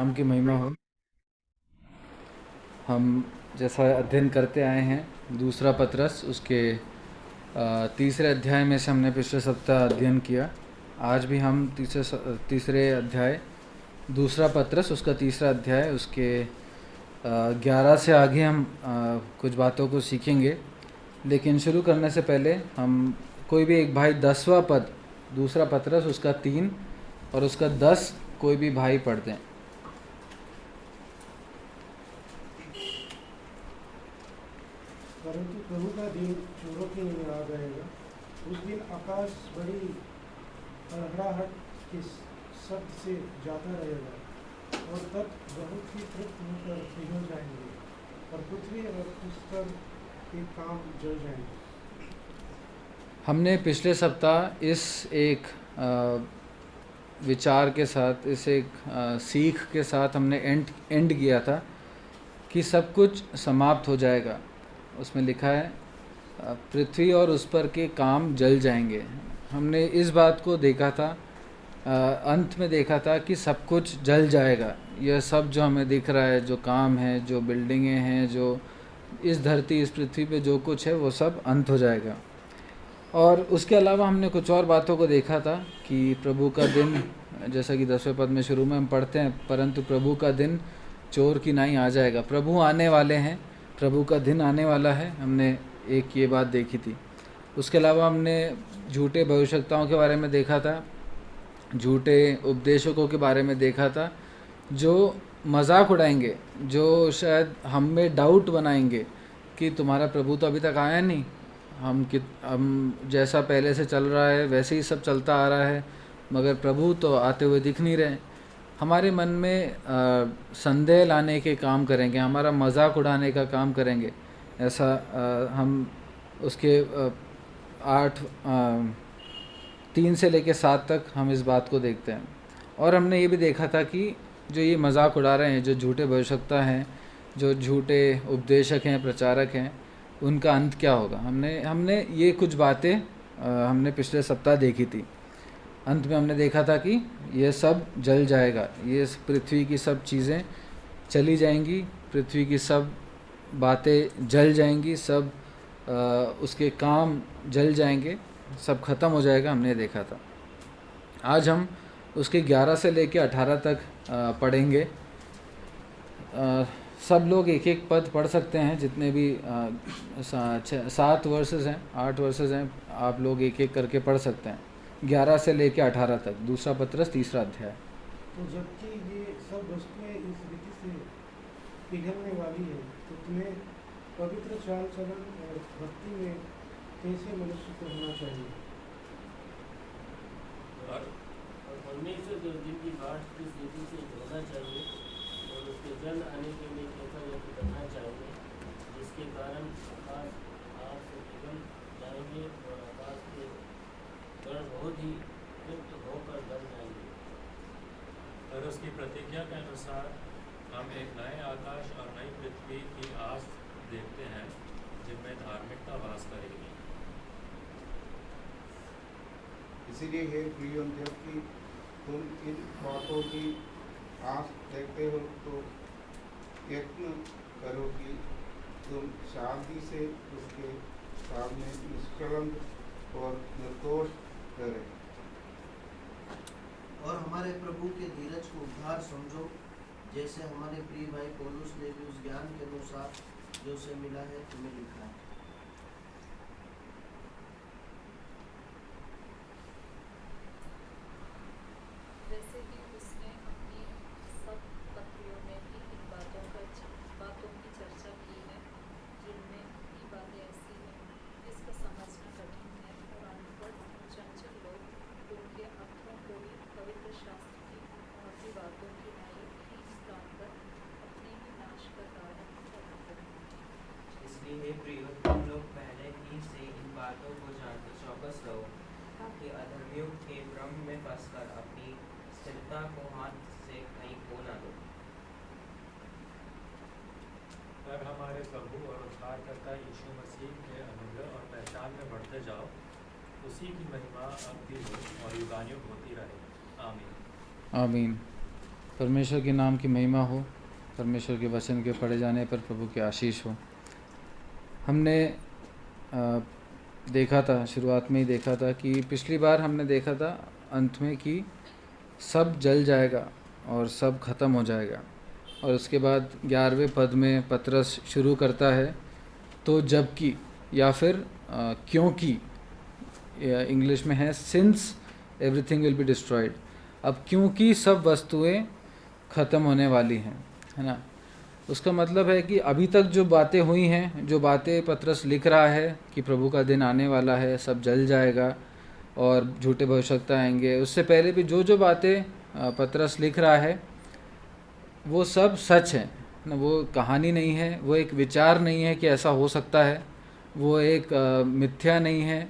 नाम की महिमा हो। हम जैसा अध्ययन करते आए हैं दूसरा पतरस उसके तीसरे अध्याय में से हमने पिछले सप्ताह अध्ययन किया। आज भी हम तीसरे अध्याय दूसरा पतरस उसका तीसरा अध्याय उसके 11 से आगे हम कुछ बातों को सीखेंगे। लेकिन शुरू करने से पहले हम कोई भी एक भाई 10वां पद दूसरा पतरस उसका 3 और उसका 10 कोई भी भाई पढ़ दें। परंतु प्रभु का दिन चोरों की नहीं आ जाएगा। उस दिन आकाश बड़ी हड़बड़ाहट के शब्द से जाता रहेगा और तब बहुत ही तृप्त होकर पिघल जाएंगे और पृथ्वी और उस पर के काम जल जाएंगे। हमने पिछले सप्ताह इस एक विचार के साथ इस एक सीख के साथ हमने एंड किया था कि सब कुछ समाप्त हो जाएगा। उसमें लिखा है पृथ्वी और उस पर के काम जल जाएंगे। हमने इस बात को देखा था, अंत में देखा था कि सब कुछ जल जाएगा। यह सब जो हमें दिख रहा है, जो काम है, जो बिल्डिंगें हैं, जो इस धरती इस पृथ्वी पे जो कुछ है वो सब अंत हो जाएगा। और उसके अलावा हमने कुछ और बातों को देखा था कि प्रभु का दिन, जैसा कि 10वें पद में शुरू में हम पढ़ते हैं, परंतु प्रभु का दिन चोर की नाई आ जाएगा। प्रभु आने वाले हैं, प्रभु का दिन आने वाला है। हमने एक ये बात देखी थी। उसके अलावा हमने झूठे भविष्यवक्ताओं के बारे में देखा था, झूठे उपदेशकों के बारे में देखा था, जो मजाक उड़ाएंगे, जो शायद हम में डाउट बनाएंगे कि तुम्हारा प्रभु तो अभी तक आया नहीं, हम जैसा पहले से चल रहा है वैसे ही सब चलता आ रहा है, मगर प्रभु तो आते हुए दिख नहीं रहे। हमारे मन में संदेह लाने के काम करेंगे, हमारा मजाक उड़ाने का काम करेंगे। ऐसा हम उसके 3 से लेकर 7 तक हम इस बात को देखते हैं। और हमने ये भी देखा था कि जो ये मजाक उड़ा रहे हैं, जो झूठे भविष्यवक्ता हैं, जो झूठे उपदेशक हैं, प्रचारक हैं, उनका अंत क्या होगा। हमने ये कुछ बातें हमने पिछले सप्ताह देखी थी। अंत में हमने देखा था कि ये सब जल जाएगा, ये पृथ्वी की सब चीज़ें चली जाएंगी, पृथ्वी की सब बातें जल जाएंगी, सब उसके काम जल जाएंगे, सब खत्म हो जाएगा। हमने देखा था। आज हम उसके 11 से लेकर 18 तक पढ़ेंगे। सब लोग एक एक पद पढ़ सकते हैं, जितने भी 7 वर्सेस हैं, 8 वर्सेस हैं, आप लोग एक एक करके पढ़ सकते हैं। 11 से लेकर 18 तक दूसरा पतरस तीसरा अध्याय। तो जबकि ये सब वस्तुएं इस रीति से पिघलने वाली है, तो तुम्हें पवित्र चाल चलन और भक्ति में कैसे मनुष्य को होना चाहिए। और उनमें से जो जिनकी बाट किस रीति से होना चाहिए और उसके जल्द आने के लिए कैसा व्यक्ति करना चाहिए, जिसके कारण आकाश आग से पिघल जाएंगे और आकाश के गण बहुत ही तृप्त होकर जल जाएंगे। और उसकी प्रतिज्ञा के अनुसार हम एक नए आकाश और नई पृथ्वी की आस देखते हैं, जिनमें धार्मिकता वास करेगी। इसीलिए हे प्रियो, जबकि तुम इन बातों की आस देखते हो तो यत्न करो कि तुम शांति से उसके सामने निष्कलंक और निर्दोष ठहरे। और हमारे प्रभु के धीरज को उद्धार समझो, जैसे हमारे प्रिय भाई पौलुस ने भी उस ज्ञान के अनुसार जो उसे मिला है तुम्हें लिखा है। वैसे ही उसने अपनी सब पत्रियों में भी इन बातों की चर्चा की है, जिनमें की बातें ऐसी हैं जिसका समझना कठिन है, और अनपढ़ चंचल लोग उनके अर्थों को भी पवित्र शास्त्र की मोटी बातों की नाई खींच तानकर अपने ही नाश का कारण बनाते हैं। इसलिए हे प्रियो, तुम लोग पहले ही से इन बातों को जानकर चौकस रहो, ताकि अधर्मियों के भ्रम में फंसकर अपनी स्थिरता को हाथ से कहीं खो न दो। तब हमारे प्रभु और उद्धारकर्ता यीशु मसीह के अनुग्रह और पहचान में बढ़ते जाओ। उसी की महिमा अब भी हो और युगानुयुग होती रहे। आमीन। आमीन। परमेश्वर के नाम की महिमा हो। परमेश्वर के वचन के पढ़े जाने पर प्रभु की आशीष हो। हमने देखा था, शुरुआत में ही देखा था कि पिछली बार हमने देखा था अंत में कि सब जल जाएगा और सब ख़त्म हो जाएगा। और उसके बाद 11वें पद में पतरस शुरू करता है तो जबकि या फिर क्योंकि, इंग्लिश में है since everything will be destroyed. अब क्योंकि सब वस्तुएं ख़त्म होने वाली हैं, है ना, उसका मतलब है कि अभी तक जो बातें हुई हैं, जो बातें पतरस लिख रहा है कि प्रभु का दिन आने वाला है, सब जल जाएगा और झूठे भविष्यवक्ता आएंगे, उससे पहले भी जो जो बातें पतरस लिख रहा है वो सब सच है ना। वो कहानी नहीं है, वो एक विचार नहीं है कि ऐसा हो सकता है, वो एक मिथ्या नहीं है,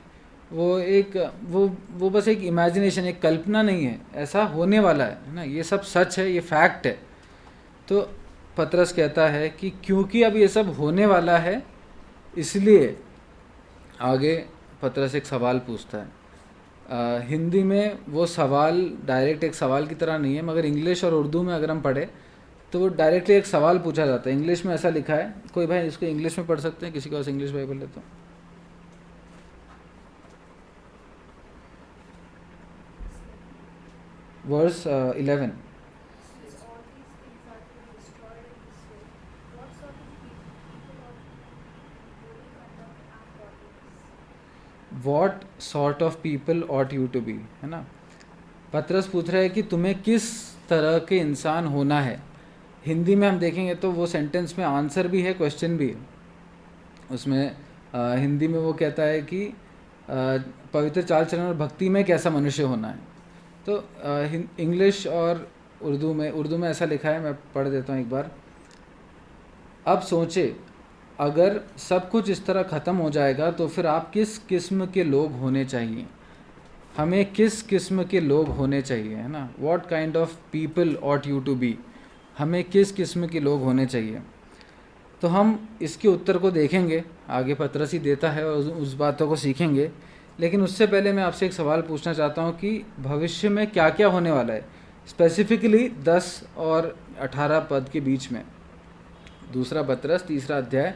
वो बस एक इमेजिनेशन, एक कल्पना नहीं है, ऐसा होने वाला है ना। ये सब सच है, ये फैक्ट है। तो पतरस कहता है कि क्योंकि अब ये सब होने वाला है, इसलिए आगे पतरस एक सवाल पूछता है। हिंदी में वो सवाल डायरेक्ट एक सवाल की तरह नहीं है, मगर इंग्लिश और उर्दू में अगर हम पढ़े तो वो डायरेक्टली एक सवाल पूछा जाता है। इंग्लिश में ऐसा लिखा है, कोई भाई इसको इंग्लिश में पढ़ सकते हैं? किसी के पास इंग्लिश बाइबल है तो? Verse 11। What sort of people ought you to be, है ना। पतरस पूछ रहा है कि तुम्हें किस तरह के इंसान होना है। हिंदी में हम देखेंगे तो वो सेंटेंस में आंसर भी है, क्वेश्चन भी है। उसमें हिंदी में वो कहता है कि पवित्र चाल चलन और भक्ति में कैसा मनुष्य होना है। तो इंग्लिश और उर्दू में ऐसा लिखा है, मैं पढ़ देता हूँ एक बार। अब सोचे, अगर सब कुछ इस तरह ख़त्म हो जाएगा तो फिर आप किस किस्म के लोग होने चाहिए, हमें किस किस्म के लोग होने चाहिए, है ना। What kind of people ought you to be, हमें किस किस्म के लोग होने चाहिए। तो हम इसके उत्तर को देखेंगे, आगे पतरस ही देता है और उस बातों को सीखेंगे। लेकिन उससे पहले मैं आपसे एक सवाल पूछना चाहता हूँ कि भविष्य में क्या क्या होने वाला है, स्पेसिफिकली 10 और 18 पद के बीच में। दूसरा पतरस 3 अध्याय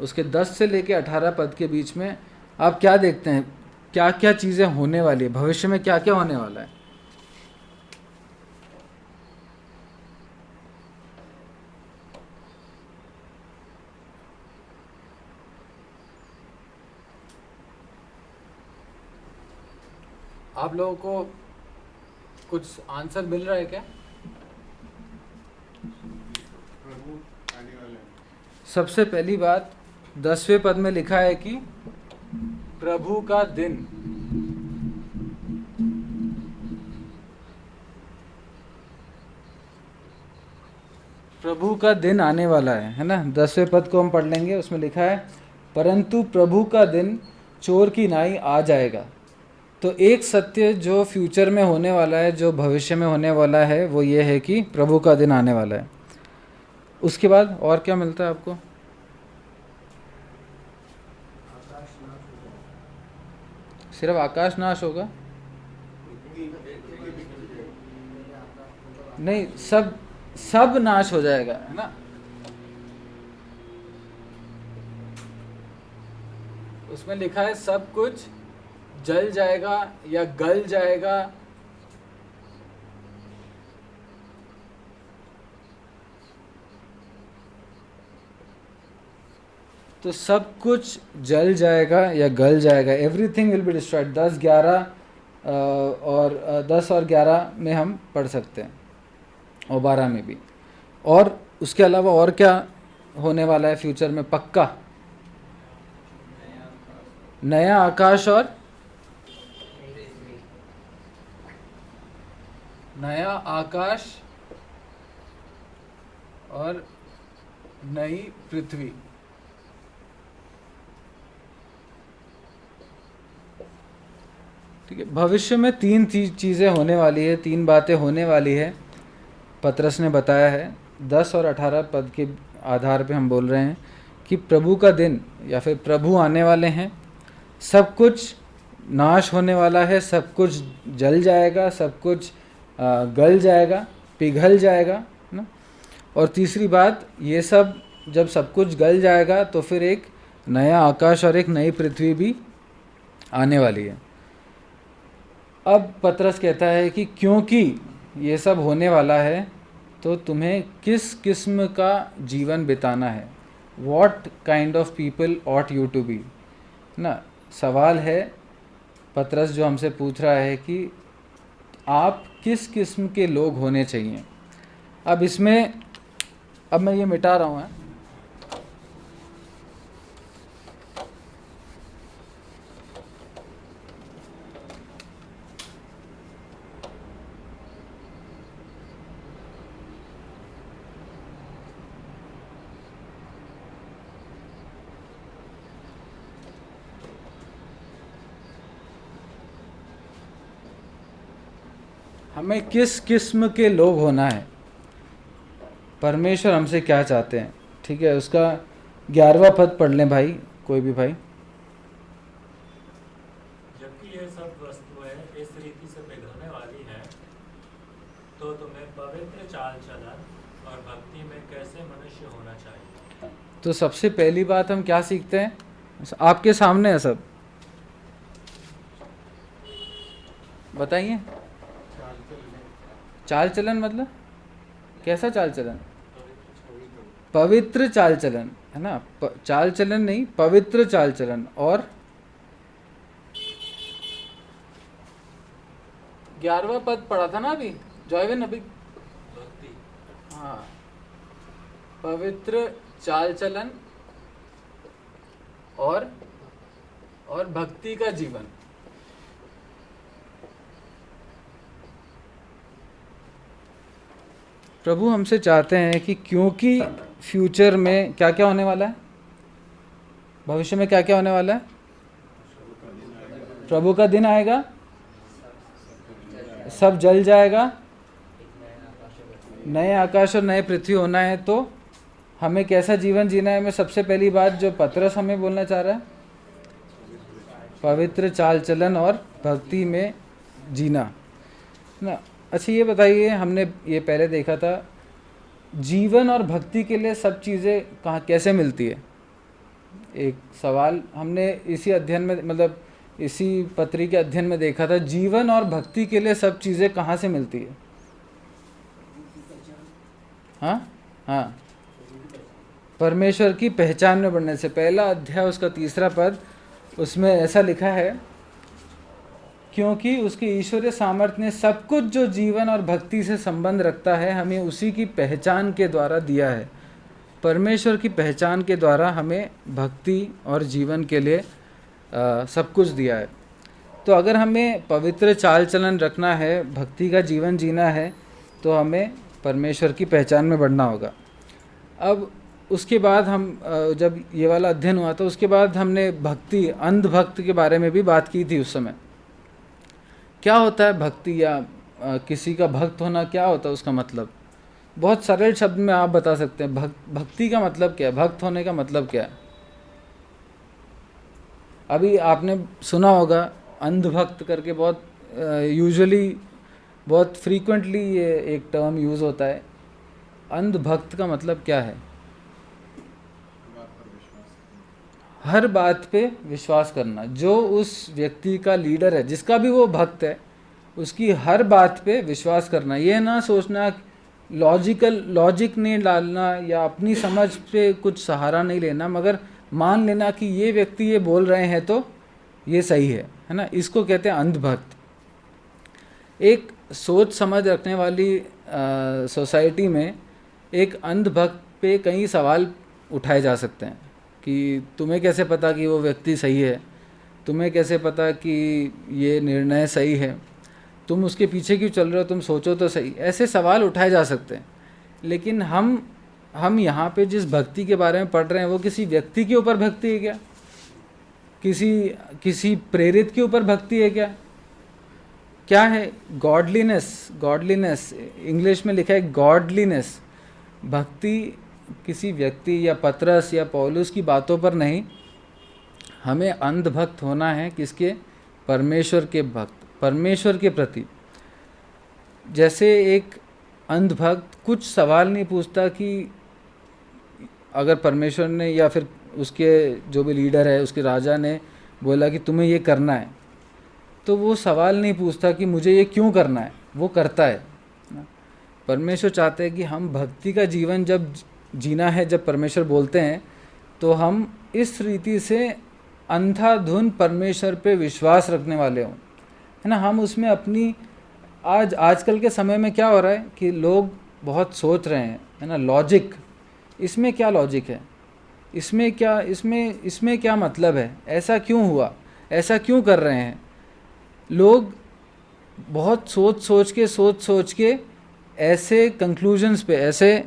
उसके 10 से लेके 18 पद के बीच में आप क्या देखते हैं, क्या क्या चीज़ें होने वाली है, भविष्य में क्या क्या होने वाला है। आप लोगों को कुछ आंसर मिल रहा है क्या? प्रभु आने वाले हैं। सबसे पहली बात 10वें पद में लिखा है कि प्रभु का दिन। प्रभु का दिन आने वाला है ना। 10वें पद को हम पढ़ लेंगे, उसमें लिखा है परंतु प्रभु का दिन चोर की नाई आ जाएगा। तो एक सत्य जो फ्यूचर में होने वाला है, जो भविष्य में होने वाला है, वो ये है कि प्रभु का दिन आने वाला है। उसके बाद और क्या मिलता है आपको? सिर्फ आकाश नाश होगा? नहीं, सब नाश हो जाएगा, है ना। उसमें लिखा है सब कुछ जल जाएगा या गल जाएगा। तो सब कुछ जल जाएगा या गल जाएगा, एवरीथिंग विल बी डिस्ट्रॉयड। 10, 11 और 10 और 11 में हम पढ़ सकते हैं, और 12 में भी। और उसके अलावा और क्या होने वाला है फ्यूचर में पक्का? नया आकाश और नया आकाश और नई पृथ्वी। ठीक है, भविष्य में 3 चीज़ें होने वाली है, 3 बातें होने वाली है, पतरस ने बताया है। 10 और 18 पद के आधार पे हम बोल रहे हैं कि प्रभु का दिन या फिर प्रभु आने वाले हैं, सब कुछ नाश होने वाला है, सब कुछ जल जाएगा, सब कुछ गल जाएगा। पिघल जाएगा ना। और तीसरी बात, ये सब जब सब कुछ गल जाएगा तो फिर एक नया आकाश और एक नई पृथ्वी भी आने वाली है। अब पतरस कहता है कि क्योंकि ये सब होने वाला है तो तुम्हें किस किस्म का जीवन बिताना है, what kind of people ought you to be ना। सवाल है पतरस जो हमसे पूछ रहा है कि आप किस किस्म के लोग होने चाहिए। अब इसमें अब मैं ये मिटा रहा हूँ। हमें किस किस्म के लोग होना है, परमेश्वर हमसे क्या चाहते हैं। ठीक है, उसका 11वां पद पढ़ लें भाई, कोई भी भाई। जबकि ये सब वस्तुएं इस रीति से पिघलने वाली हैं, तो तुम्हें पवित्र चाल चलन और भक्ति में कैसे मनुष्य होना चाहिए। तो सबसे पहली बात हम क्या सीखते हैं, आपके सामने है सब, बताइए। चाल चलन मतलब कैसा चाल चलन? पवित्र चाल चलन है ना, चाल चलन नहीं, पवित्र चाल चलन। और 11वां पद पढ़ा था ना अभी जॉयविन, अभी भक्ति, हाँ, पवित्र चाल चलन और भक्ति का जीवन। प्रभु हमसे चाहते हैं कि क्योंकि फ्यूचर में क्या क्या होने वाला है, भविष्य में क्या क्या होने वाला है, प्रभु का दिन आएगा, सब जल जाएगा, नए आकाश और नए पृथ्वी होना है। तो हमें कैसा जीवन जीना है? मैं सबसे पहली बात जो पतरस हमें बोलना चाह रहा है, पवित्र चाल चलन और भक्ति में जीना ना। अच्छा ये बताइए, हमने ये पहले देखा था, जीवन और भक्ति के लिए सब चीज़ें कहाँ कैसे मिलती है? एक सवाल हमने इसी अध्ययन में, मतलब इसी पत्री के अध्ययन में देखा था, जीवन और भक्ति के लिए सब चीज़ें कहाँ से मिलती है? हाँ हाँ, परमेश्वर की पहचान में बढ़ने से। पहला अध्याय उसका 3रा पद, उसमें ऐसा लिखा है, क्योंकि उसकी ईश्वरीय सामर्थ्य ने सब कुछ जो जीवन और भक्ति से संबंध रखता है हमें उसी की पहचान के द्वारा दिया है। परमेश्वर की पहचान के द्वारा हमें भक्ति और जीवन के लिए सब कुछ दिया है। तो अगर हमें पवित्र चाल चलन रखना है, भक्ति का जीवन जीना है, तो हमें परमेश्वर की पहचान में बढ़ना होगा। अब उसके बाद हम जब ये वाला अध्ययन हुआ था, उसके बाद हमने भक्ति, अंधभक्त के बारे में भी बात की थी। उस समय क्या होता है भक्ति, या किसी का भक्त होना क्या होता है, उसका मतलब बहुत सरल शब्द में आप बता सकते हैं। भक्ति का मतलब क्या है, भक्त होने का मतलब क्या है? अभी आपने सुना होगा अंधभक्त करके, बहुत यूजुअली, बहुत फ्रीक्वेंटली ये एक टर्म यूज़ होता है। अंधभक्त का मतलब क्या है? हर बात पे विश्वास करना। जो उस व्यक्ति का लीडर है, जिसका भी वो भक्त है, उसकी हर बात पे विश्वास करना। ये ना सोचना, लॉजिक नहीं डालना या अपनी समझ पे कुछ सहारा नहीं लेना, मगर मान लेना कि ये व्यक्ति ये बोल रहे हैं तो ये सही है ना। इसको कहते हैं अंधभक्त। एक सोच समझ रखने वाली सोसाइटी में एक अंधभक्त पे कई सवाल उठाए जा सकते हैं कि तुम्हें कैसे पता कि वो व्यक्ति सही है, तुम्हें कैसे पता कि ये निर्णय सही है, तुम उसके पीछे क्यों चल रहे हो, तुम सोचो तो सही। ऐसे सवाल उठाए जा सकते हैं। लेकिन हम यहाँ पे जिस भक्ति के बारे में पढ़ रहे हैं, वो किसी व्यक्ति के ऊपर भक्ति है क्या? किसी प्रेरित के ऊपर भक्ति है क्या? क्या है? गॉडलीनेस, इंग्लिश में लिखा है गॉडलीनेस। भक्ति किसी व्यक्ति या पतरस या पौलुस की बातों पर नहीं, हमें अंधभक्त होना है। किसके? परमेश्वर के भक्त, परमेश्वर के प्रति। जैसे एक अंधभक्त कुछ सवाल नहीं पूछता कि अगर परमेश्वर ने या फिर उसके जो भी लीडर है, उसके राजा ने बोला कि तुम्हें ये करना है, तो वो सवाल नहीं पूछता कि मुझे ये क्यों करना है, वो करता है। परमेश्वर चाहते हैं कि हम भक्ति का जीवन जब जीना है, जब परमेश्वर बोलते हैं तो हम इस रीति से अंधाधुन परमेश्वर पे विश्वास रखने वाले हों, है ना। हम उसमें अपनी आजकल के समय में क्या हो रहा है कि लोग बहुत सोच रहे हैं, है ना, लॉजिक, इसमें क्या लॉजिक है, इसमें क्या मतलब है, ऐसा क्यों हुआ, ऐसा क्यों कर रहे हैं। लोग बहुत सोच के ऐसे कंक्लूजन्स पे, ऐसे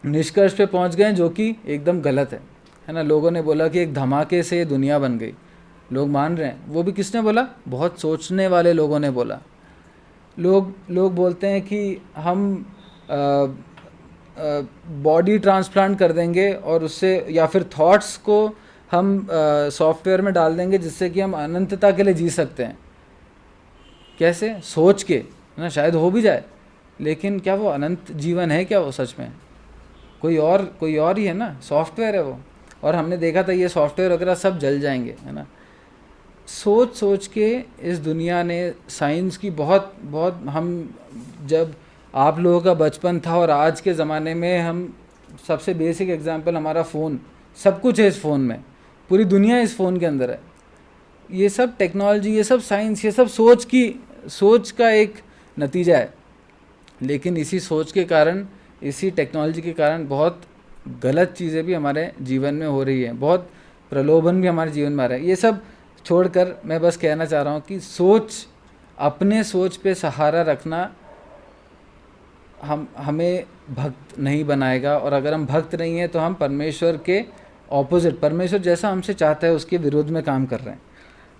निष्कर्ष पे पहुंच गए जो कि एकदम गलत है ना। लोगों ने बोला कि एक धमाके से ये दुनिया बन गई, लोग मान रहे हैं। वो भी किसने बोला? बहुत सोचने वाले लोगों ने बोला। लोग बोलते हैं कि हम बॉडी ट्रांसप्लांट कर देंगे और उससे, या फिर थॉट्स को हम सॉफ्टवेयर में डाल देंगे जिससे कि हम अनंतता के लिए जी सकते हैं। कैसे? सोच के, है ना, शायद हो भी जाए, लेकिन क्या वो अनंत जीवन है क्या वो सच में? कोई और ही है ना, सॉफ्टवेयर है वो। और हमने देखा था ये सॉफ्टवेयर वगैरह सब जल जाएंगे, है ना। सोच के इस दुनिया ने, साइंस की बहुत हम, जब आप लोगों का बचपन था और आज के ज़माने में, हम सबसे बेसिक एग्जांपल हमारा फ़ोन, सब कुछ है इस फ़ोन में, पूरी दुनिया इस फ़ोन के अंदर है। ये सब टेक्नोलॉजी, ये सब साइंस, ये सब सोच का एक नतीजा है। लेकिन इसी सोच के कारण, इसी टेक्नोलॉजी के कारण बहुत गलत चीज़ें भी हमारे जीवन में हो रही हैं, बहुत प्रलोभन भी हमारे जीवन में आ रहा है। ये सब छोड़कर मैं बस कहना चाह रहा हूँ कि अपने सोच पे सहारा रखना हमें भक्त नहीं बनाएगा। और अगर हम भक्त नहीं हैं तो हम परमेश्वर के ऑपोजिट, परमेश्वर जैसा हमसे चाहता है उसके विरोध में काम कर रहे हैं।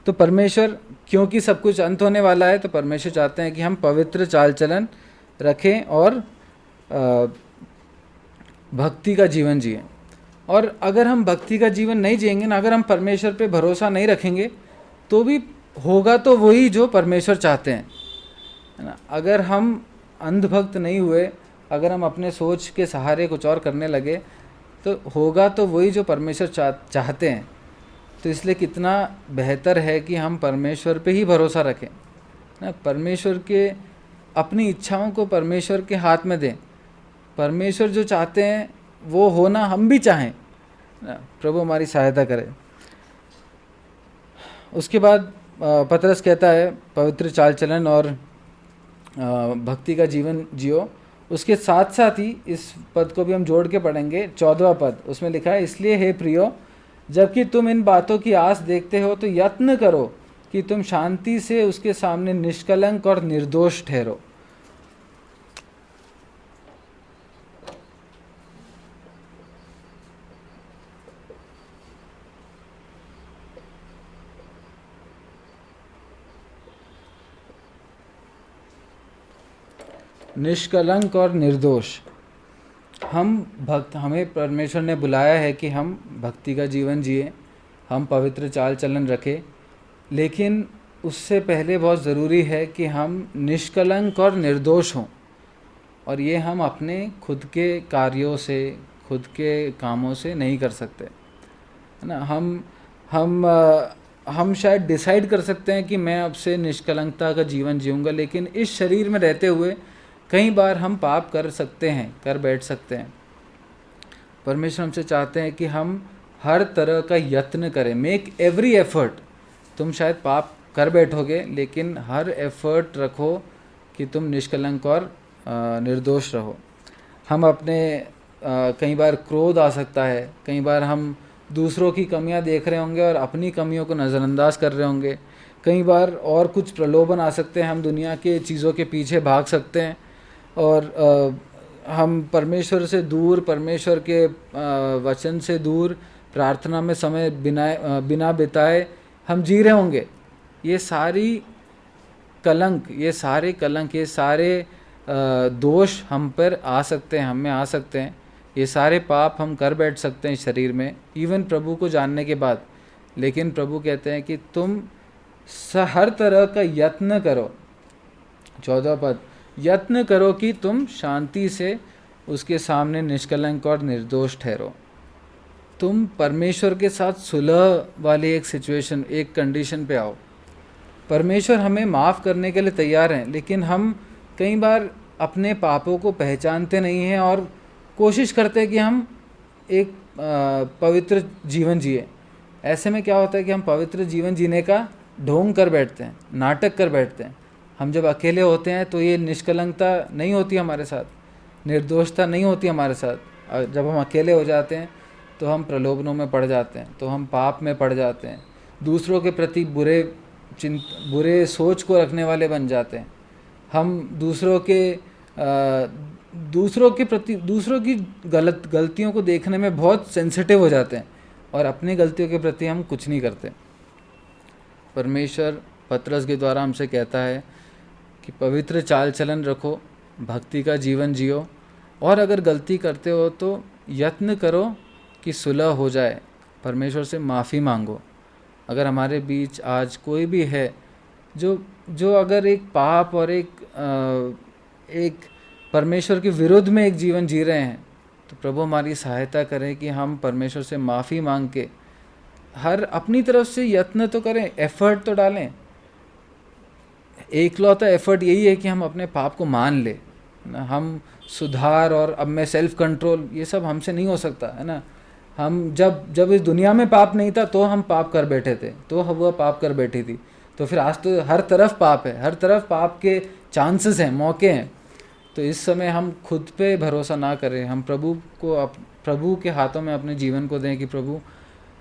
तो परमेश्वर, क्योंकि सब कुछ अंत होने वाला है, तो परमेश्वर चाहते हैं कि हम पवित्र चाल चलन रखें और भक्ति का जीवन जिएं। और अगर हम भक्ति का जीवन नहीं जिएंगे ना, अगर हम परमेश्वर पे भरोसा नहीं रखेंगे, तो भी होगा तो वही जो परमेश्वर चाहते हैं, है ना। अगर हम अंधभक्त नहीं हुए, अगर हम अपने सोच के सहारे कुछ और करने लगे, तो होगा तो वही जो परमेश्वर चाहते हैं। तो इसलिए कितना बेहतर है कि हम परमेश्वर पे ही भरोसा रखें ना, परमेश्वर के, अपनी इच्छाओं को परमेश्वर के हाथ में दें। परमेश्वर जो चाहते हैं वो होना हम भी चाहें ना, प्रभु हमारी सहायता करे। उसके बाद पतरस कहता है पवित्र चाल चलन और भक्ति का जीवन जियो। उसके साथ साथ ही इस पद को भी हम जोड़ के पढ़ेंगे, 14वां पद, उसमें लिखा है, इसलिए हे प्रियो, जबकि तुम इन बातों की आस देखते हो तो यत्न करो कि तुम शांति से उसके सामने निष्कलंक और निर्दोष ठहरो। निष्कलंक और निर्दोष। हमें परमेश्वर ने बुलाया है कि हम भक्ति का जीवन जिए, हम पवित्र चाल चलन रखें, लेकिन उससे पहले बहुत ज़रूरी है कि हम निष्कलंक और निर्दोष हों। और ये हम अपने खुद के कार्यों से, खुद के कामों से नहीं कर सकते, है ना। हम शायद डिसाइड कर सकते हैं कि मैं अब से निष्कलंकता का जीवन जीऊँगा, लेकिन इस शरीर में रहते हुए कई बार हम पाप कर बैठ सकते हैं। परमेश्वर हमसे चाहते हैं कि हम हर तरह का यत्न करें, मेक एवरी एफर्ट। तुम शायद पाप कर बैठोगे, लेकिन हर एफर्ट रखो कि तुम निष्कलंक और निर्दोष रहो। हम अपने कई बार क्रोध आ सकता है, कई बार हम दूसरों की कमियां देख रहे होंगे और अपनी कमियों को नज़रअंदाज कर रहे होंगे। कई बार और कुछ प्रलोभन आ सकते हैं, हम दुनिया के चीज़ों के पीछे भाग सकते हैं और हम परमेश्वर से दूर, परमेश्वर के वचन से दूर, प्रार्थना में समय बिना बिताए हम जी रहे होंगे। ये सारे कलंक, ये सारे दोष हम पर आ सकते हैं, हम में आ सकते हैं। ये सारे पाप हम कर बैठ सकते हैं शरीर में, इवन प्रभु को जानने के बाद। लेकिन प्रभु कहते हैं कि तुम हर तरह का यत्न करो। 14वां पद, यत्न करो कि तुम शांति से उसके सामने निष्कलंक और निर्दोष ठहरो। तुम परमेश्वर के साथ सुलह वाली एक सिचुएशन, एक कंडीशन पे आओ। परमेश्वर हमें माफ़ करने के लिए तैयार हैं, लेकिन हम कई बार अपने पापों को पहचानते नहीं हैं और कोशिश करते हैं कि हम एक पवित्र जीवन जिए। ऐसे में क्या होता है कि हम पवित्र जीवन जीने का ढोंग कर बैठते हैं, नाटक कर बैठते हैं। हम जब अकेले होते हैं तो ये निष्कलंकता नहीं होती हमारे साथ, निर्दोषता नहीं होती हमारे साथ। जब हम अकेले हो जाते हैं तो हम प्रलोभनों में पड़ जाते हैं, तो हम पाप में पड़ जाते हैं, दूसरों के प्रति बुरे सोच को रखने वाले बन जाते हैं। हम दूसरों की गलतियों को देखने में बहुत सेंसिटिव हो जाते हैं और अपनी गलतियों के प्रति हम कुछ नहीं करते। परमेश्वर पतरस के द्वारा हमसे कहता है कि पवित्र चाल चलन रखो, भक्ति का जीवन जियो, और अगर गलती करते हो तो यत्न करो कि सुलह हो जाए, परमेश्वर से माफ़ी मांगो। अगर हमारे बीच आज कोई भी है जो अगर एक पाप और एक परमेश्वर के विरुद्ध में एक जीवन जी रहे हैं, तो प्रभु हमारी सहायता करें कि हम परमेश्वर से माफ़ी मांग के हर अपनी तरफ से यत्न तो करें, एफर्ट तो डालें। एकलौता एफर्ट यही है कि हम अपने पाप को मान ले ना। हम सुधार और अब मैं सेल्फ कंट्रोल, ये सब हमसे नहीं हो सकता है ना। हम जब इस दुनिया में पाप नहीं था तो हम पाप कर बैठे थे, तो हवा पाप कर बैठी थी, तो फिर आज तो हर तरफ पाप है, हर तरफ पाप के चांसेस हैं, मौके हैं। तो इस समय हम खुद पे भरोसा ना करें, हम प्रभु के हाथों में अपने जीवन को दें कि प्रभु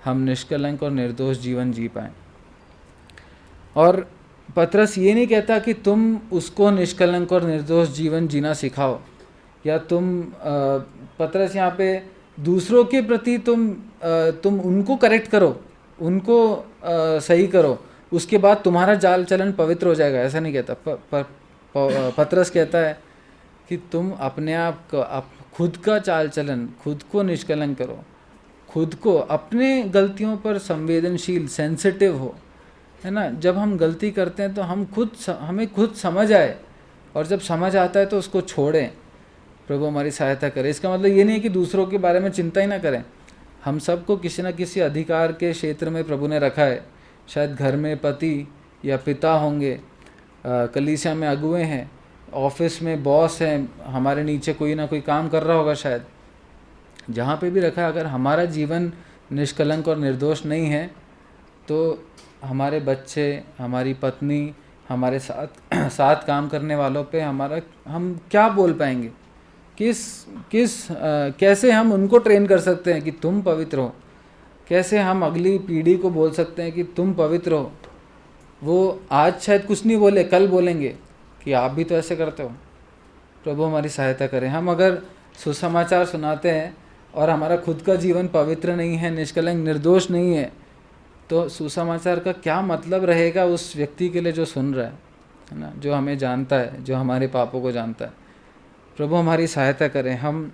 हम निष्कलंक और निर्दोष जीवन जी पाएँ। और पतरस ये नहीं कहता कि तुम उसको निष्कलंक और निर्दोष जीवन जीना सिखाओ, या पतरस यहाँ पे दूसरों के प्रति तुम उनको करेक्ट करो, उनको सही करो, उसके बाद तुम्हारा चाल चलन पवित्र हो जाएगा, ऐसा नहीं कहता। पतरस कहता है कि तुम अपने आप का खुद का चाल चलन, खुद को निष्कलंक करो, खुद को अपने गलतियों पर संवेदनशील, सेंसिटिव हो, है ना। जब हम गलती करते हैं तो हमें खुद समझ आए, और जब समझ आता है तो उसको छोड़ें। प्रभु हमारी सहायता करे। इसका मतलब ये नहीं है कि दूसरों के बारे में चिंता ही ना करें। हम सबको किसी न किसी अधिकार के क्षेत्र में प्रभु ने रखा है। शायद घर में पति या पिता होंगे, कलीसिया में अगुए हैं, ऑफिस में बॉस हैं, हमारे नीचे कोई ना कोई काम कर रहा होगा शायद। जहाँ पे भी रखा है, अगर हमारा जीवन निष्कलंक और निर्दोष नहीं है तो हमारे बच्चे, हमारी पत्नी, हमारे साथ काम करने वालों पे हम क्या बोल पाएंगे? कैसे हम उनको ट्रेन कर सकते हैं कि तुम पवित्र हो? कैसे हम अगली पीढ़ी को बोल सकते हैं कि तुम पवित्र हो? वो आज शायद कुछ नहीं बोले, कल बोलेंगे कि आप भी तो ऐसे करते हो। प्रभु हमारी सहायता करें। हम अगर सुसमाचार सुनाते हैं और हमारा खुद का जीवन पवित्र नहीं है, निष्कलंक निर्दोष नहीं है, तो सुसमाचार का क्या मतलब रहेगा उस व्यक्ति के लिए जो सुन रहा है ना, जो हमें जानता है, जो हमारे पापों को जानता है। प्रभु हमारी सहायता करें। हम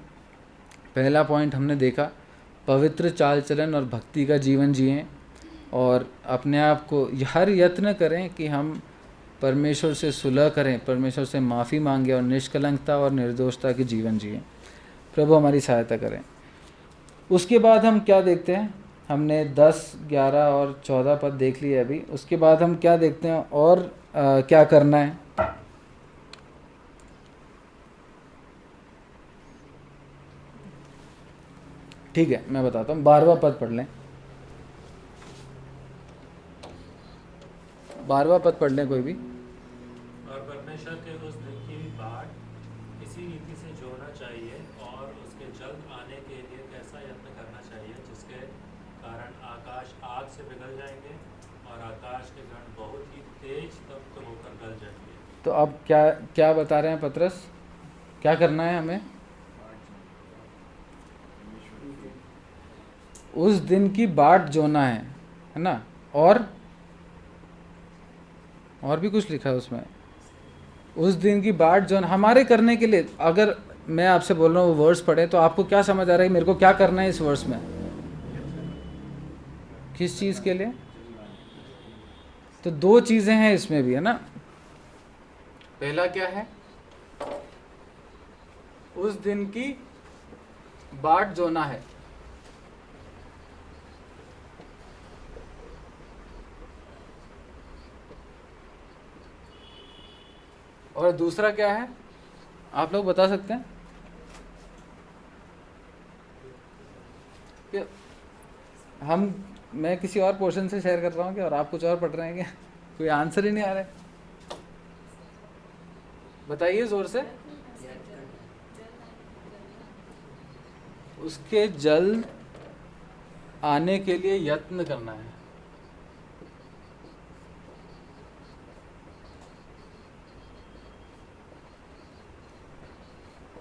पहला पॉइंट हमने देखा, पवित्र चाल चलन और भक्ति का जीवन जिएं, और अपने आप को हर यत्न करें कि हम परमेश्वर से सुलह करें, परमेश्वर से माफ़ी मांगें और निष्कलंकता और निर्दोषता के जीवन जिएं। प्रभु हमारी सहायता करें। उसके बाद हम क्या देखते हैं? हमने 10, 11 और 14 पद देख लिए अभी। उसके बाद हम क्या देखते हैं और क्या करना है? ठीक है, मैं बताता हूँ। 12वां पद पढ़ लें। 12वां पद पढ़ लें कोई भी। और परमेश्वर के उस दिन की बाट इसी रीति से जोड़ना चाहिए और उसके जल्द आने के लिए कैसा यत्न करना चाहिए, जिसके कारण आकाश आग से पिघल जाएंगे और आकाश के गण बहुत ही तेज तप्त होकर गल जाएंगे। तो अब क्या बता रहे हैं पतरस? क्या करना है हमें? उस दिन की बाट जोना है ना। और भी कुछ लिखा है उसमें। उस दिन की बाट जोना हमारे करने के लिए। अगर मैं आपसे बोल रहा हूँ वो वर्ड्स पढ़े, तो आपको क्या समझ आ रहा है मेरे को क्या करना है इस वर्ड्स में? किस चीज़ के लिए? तो 2 चीज़ें हैं इसमें भी, है ना। पहला क्या है? उस दिन की बाट जोना है। और दूसरा क्या है, आप लोग बता सकते हैं? कि मैं किसी और पोर्शन से शेयर कर रहा हूँ क्या, और आप कुछ और पढ़ रहे हैं क्या? कोई आंसर ही नहीं आ रहा है, बताइए जोर से। उसके जल्द आने के लिए यत्न करना है।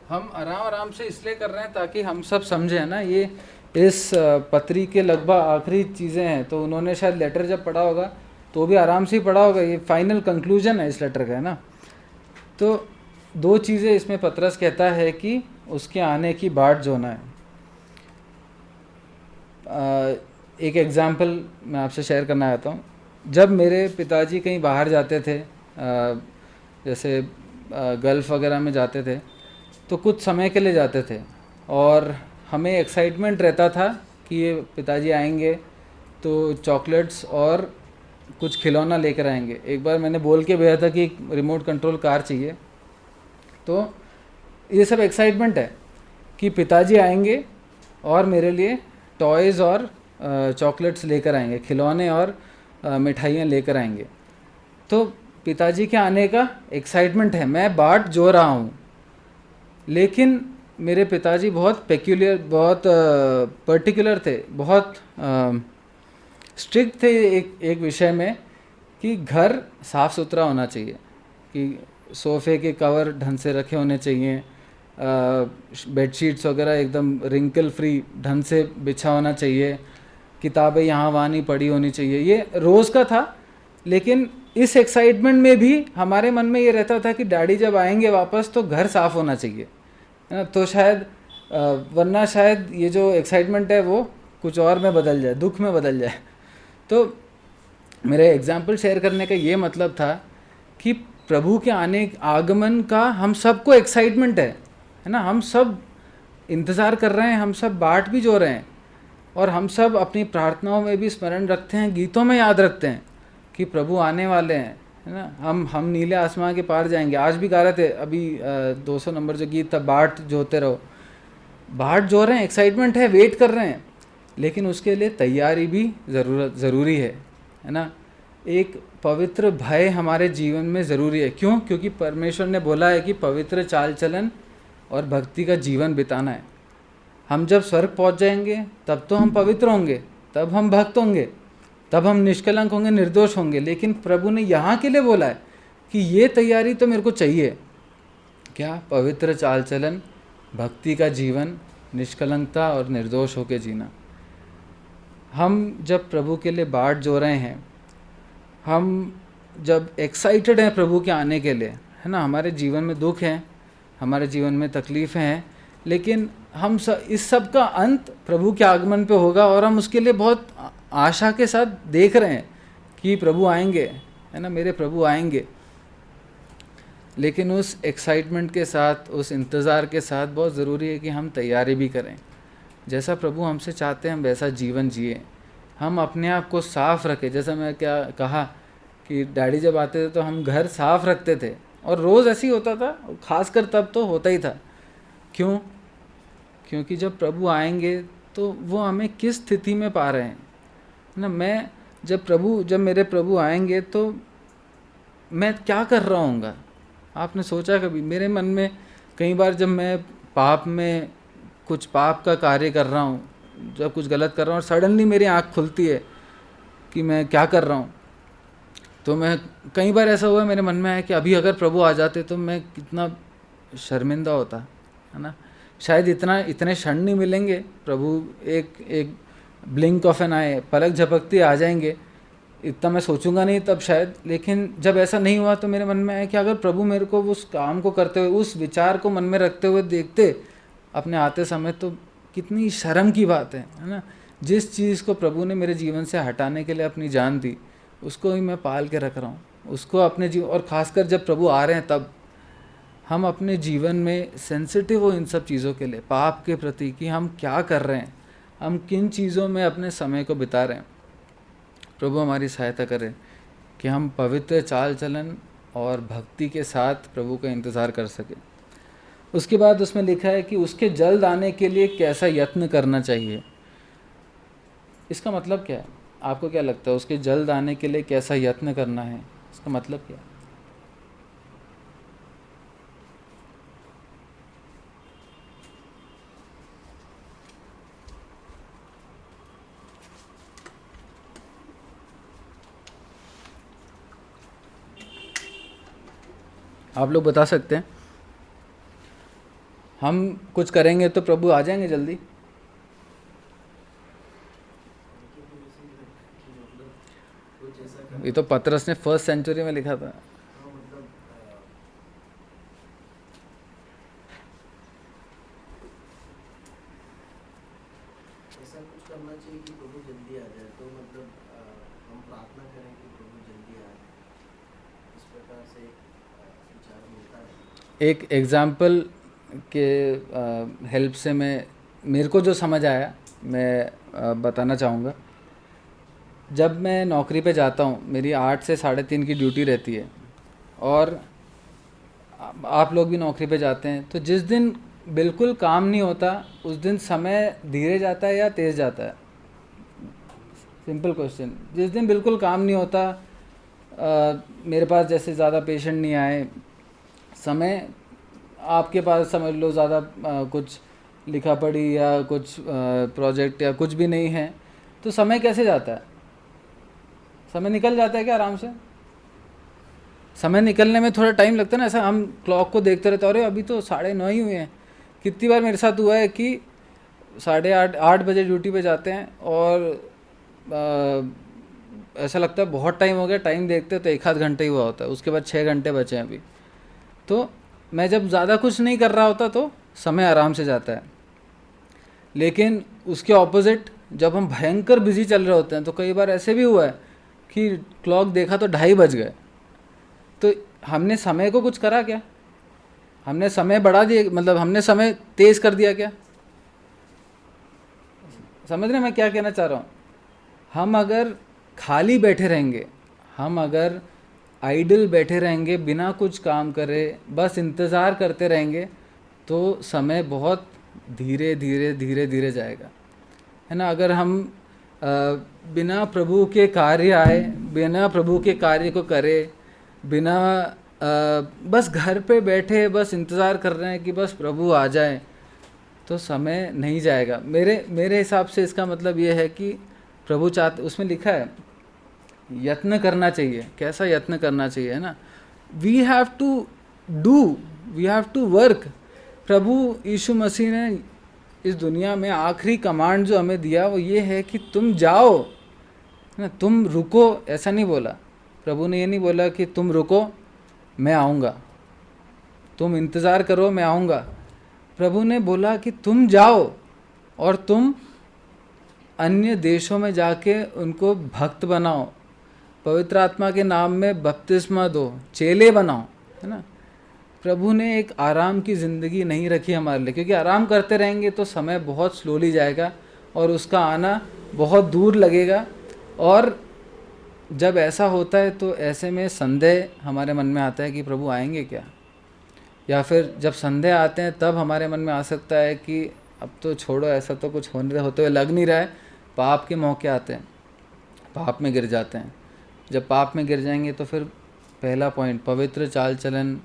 हम आराम से इसलिए कर रहे हैं ताकि हम सब समझें ना, ये इस पत्री के लगभग आखिरी चीज़ें हैं, तो उन्होंने शायद लेटर जब पढ़ा होगा तो भी आराम से ही पढ़ा होगा, ये फाइनल कंक्लूजन है इस लेटर का, है ना। तो दो चीज़ें इसमें पतरस कहता है कि उसके आने की बाट जोना है। एक एग्जाम्पल मैं आपसे शेयर करना चाहता हूँ। जब मेरे पिताजी कहीं बाहर जाते थे, जैसे गल्फ़ वगैरह में जाते थे, तो कुछ समय के लिए जाते थे और हमें एक्साइटमेंट रहता था कि ये पिताजी आएंगे तो चॉकलेट्स और कुछ खिलौना लेकर आएंगे। एक बार मैंने बोल के भेजा था कि एक रिमोट कंट्रोल कार चाहिए, तो ये सब एक्साइटमेंट है कि पिताजी आएंगे और मेरे लिए टॉयज़ और चॉकलेट्स लेकर आएंगे, खिलौने और मिठाइयाँ लेकर आएंगे। तो पिताजी के आने का एक्साइटमेंट है, मैं बाट जो रहा हूँ। लेकिन मेरे पिताजी बहुत बहुत पर्टिकुलर थे, बहुत स्ट्रिक्ट थे एक विषय में कि घर साफ़ सुथरा होना चाहिए, कि सोफ़े के कवर ढंग से रखे होने चाहिए, बेडशीट्स वगैरह एकदम रिंकल फ्री ढंग से बिछा होना चाहिए, किताबें यहाँ वहाँ नहीं पड़ी होनी चाहिए। ये रोज़ का था, लेकिन इस एक्साइटमेंट में भी हमारे मन में ये रहता था कि डैडी जब आएंगे वापस तो घर साफ़ होना चाहिए, है ना। तो शायद वरना शायद ये जो एक्साइटमेंट है वो कुछ और में बदल जाए, दुख में बदल जाए। तो मेरे एग्जाम्पल शेयर करने का ये मतलब था कि प्रभु के आगमन का हम सबको एक्साइटमेंट है ना। हम सब इंतज़ार कर रहे हैं, हम सब बाट भी जो रहे हैं, और हम सब अपनी प्रार्थनाओं में भी स्मरण रखते हैं, गीतों में याद रखते हैं कि प्रभु आने वाले हैं, है ना। हम नीले आसमां के पार जाएंगे। आज भी गा रहे थे अभी 200 नंबर जो गीत था, बाट जोते रहो। बाट जो रहे हैं, एक्साइटमेंट है, वेट कर रहे हैं, लेकिन उसके लिए तैयारी भी ज़रूरी है ना। एक पवित्र भय हमारे जीवन में ज़रूरी है। क्यों? क्योंकि परमेश्वर ने बोला है कि पवित्र चाल चलन और भक्ति का जीवन बिताना है। हम जब स्वर्ग पहुंच जाएंगे तब तो हम पवित्र होंगे, तब हम भक्त होंगे, तब हम निष्कलंक होंगे, निर्दोष होंगे। लेकिन प्रभु ने यहाँ के लिए बोला है कि ये तैयारी तो मेरे को चाहिए। क्या? पवित्र चाल चलन, भक्ति का जीवन, निष्कलंकता और निर्दोष होकर जीना। हम जब प्रभु के लिए बाट जो रहे हैं, हम जब एक्साइटेड हैं प्रभु के आने के लिए, है ना। हमारे जीवन में दुख हैं, हमारे जीवन में तकलीफ़ें हैं, लेकिन हम इस सब का अंत प्रभु के आगमन पे होगा, और हम उसके लिए बहुत आशा के साथ देख रहे हैं कि प्रभु आएंगे, है ना, मेरे प्रभु आएंगे। लेकिन उस एक्साइटमेंट के साथ, उस इंतज़ार के साथ बहुत ज़रूरी है कि हम तैयारी भी करें। जैसा प्रभु हमसे चाहते हैं हम वैसा जीवन जिए। हम अपने आप को साफ़ रखें। जैसा मैं क्या कहा कि डैडी जब आते थे तो हम घर साफ़ रखते थे, और रोज़ ऐसे ही होता था, खासकर तब तो होता ही था। क्यों? क्योंकि जब प्रभु आएंगे तो वो हमें किस स्थिति में पा रहे हैं ना। जब मेरे प्रभु आएंगे तो मैं क्या कर रहा हूँगा? आपने सोचा कभी? मेरे मन में कई बार जब मैं कुछ पाप का कार्य कर रहा हूँ, जब कुछ गलत कर रहा हूँ और सडनली मेरी आँख खुलती है कि मैं क्या कर रहा हूँ, तो मैं कई बार ऐसा हुआ मेरे मन में आया कि अभी अगर प्रभु आ जाते तो मैं कितना शर्मिंदा होता, है ना। शायद इतने क्षण नहीं मिलेंगे, प्रभु एक ब्लिंक ऑफ एन आई, पलक झपकते आ जाएंगे, इतना मैं सोचूंगा नहीं तब शायद। लेकिन जब ऐसा नहीं हुआ तो मेरे मन में आया कि अगर प्रभु मेरे को उस काम को करते हुए, उस विचार को मन में रखते हुए देखते अपने आते समय, तो कितनी शर्म की बात है ना। जिस चीज़ को प्रभु ने मेरे जीवन से हटाने के लिए अपनी जान दी, उसको ही मैं पाल के रख रहा हूँ, उसको अपने जीवन, और ख़ासकर जब प्रभु आ रहे हैं तब हम अपने जीवन में सेंसिटिव हो इन सब चीज़ों के लिए, पाप के प्रति, कि हम क्या कर रहे हैं, हम किन चीज़ों में अपने समय को बिता रहे हैं। प्रभु हमारी सहायता करें कि हम पवित्र चाल चलन और भक्ति के साथ प्रभु का इंतज़ार कर सकें। उसके बाद उसमें लिखा है कि उसके जल्द आने के लिए कैसा यत्न करना चाहिए। इसका मतलब क्या है? आपको क्या लगता है उसके जल्द आने के लिए कैसा यत्न करना है? इसका मतलब क्या है? आप लोग बता सकते हैं? हम कुछ करेंगे तो प्रभु आ जाएंगे जल्दी? ये तो पतरस ने 1st सेंचुरी में लिखा था। ऐसा कुछ करना चाहिए कि प्रभु जल्दी आ जाए, तो मतलब हम प्रार्थना करें कि प्रभु जल्दी आए, इस प्रकार से विचार मिलता है। एक एग्जाम्पल के हेल्प से मेरे को जो समझ आया मैं बताना चाहूँगा। जब मैं नौकरी पे जाता हूँ, मेरी 8 से 3:30 की ड्यूटी रहती है, और आप लोग भी नौकरी पे जाते हैं, तो जिस दिन बिल्कुल काम नहीं होता उस दिन समय धीरे जाता है या तेज़ जाता है? Simple question. जिस दिन बिल्कुल काम नहीं होता, मेरे पास जैसे ज़्यादा पेशेंट नहीं आए, समय आपके पास समझ लो ज़्यादा कुछ लिखा पढ़ी या कुछ प्रोजेक्ट या कुछ भी नहीं है, तो समय कैसे जाता है? समय निकल जाता है क्या आराम से? समय निकलने में थोड़ा टाइम लगता है ना। ऐसा हम क्लॉक को देखते रहते हैं, अरे अभी तो 9:30 ही हुए हैं। कितनी बार मेरे साथ हुआ है कि 8:30 बजे ड्यूटी पे जाते हैं और ऐसा लगता है बहुत टाइम हो गया, टाइम देखते तो 1 आध घंटे ही हुआ होता है, उसके बाद 6 घंटे बचे हैं अभी। तो मैं जब ज़्यादा कुछ नहीं कर रहा होता तो समय आराम से जाता है, लेकिन उसके ऑपोजिट जब हम भयंकर बिजी चल रहे होते हैं तो कई बार ऐसे भी हुआ है कि क्लॉक देखा तो 2:30 बज गए। तो हमने समय को कुछ करा क्या? हमने समय बढ़ा दिया, मतलब हमने समय तेज़ कर दिया क्या? समझ रहे हैं मैं क्या कहना चाह रहा हूँ? हम अगर खाली बैठे रहेंगे, हम अगर आइडल बैठे रहेंगे, बिना कुछ काम करे बस इंतज़ार करते रहेंगे, तो समय बहुत धीरे धीरे धीरे धीरे जाएगा, है ना। अगर हम बिना प्रभु के कार्य आए, बिना प्रभु के कार्य को करे, बिना बस घर पे बैठे बस इंतज़ार कर रहे हैं कि बस प्रभु आ जाए, तो समय नहीं जाएगा। मेरे हिसाब से इसका मतलब ये है कि प्रभु चाहते, उसमें लिखा है यत्न करना चाहिए। कैसा यत्न करना चाहिए, है ना। We have to work. प्रभु यीशु मसीह ने इस दुनिया में आखिरी कमांड जो हमें दिया वो ये है कि तुम जाओ, है ना, तुम रुको। ऐसा नहीं बोला प्रभु ने, ये नहीं बोला कि तुम रुको मैं आऊँगा, तुम इंतज़ार करो मैं आऊँगा। प्रभु ने बोला कि तुम जाओ और तुम अन्य देशों में जाके उनको भक्त बनाओ, पवित्र आत्मा के नाम में बपतिस्मा दो, चेले बनाओ, है ना। प्रभु ने एक आराम की ज़िंदगी नहीं रखी हमारे लिए, क्योंकि आराम करते रहेंगे तो समय बहुत स्लोली जाएगा और उसका आना बहुत दूर लगेगा। और जब ऐसा होता है तो ऐसे में संदेह हमारे मन में आता है कि प्रभु आएंगे क्या, या फिर जब संदेह आते हैं तब हमारे मन में आ सकता है कि अब तो छोड़ो, ऐसा तो कुछ होते हुए लग नहीं रहा है। पाप के मौके आते हैं, पाप में गिर जाते हैं। जब पाप में गिर जाएंगे तो फिर पहला पॉइंट, पवित्र चाल चलन,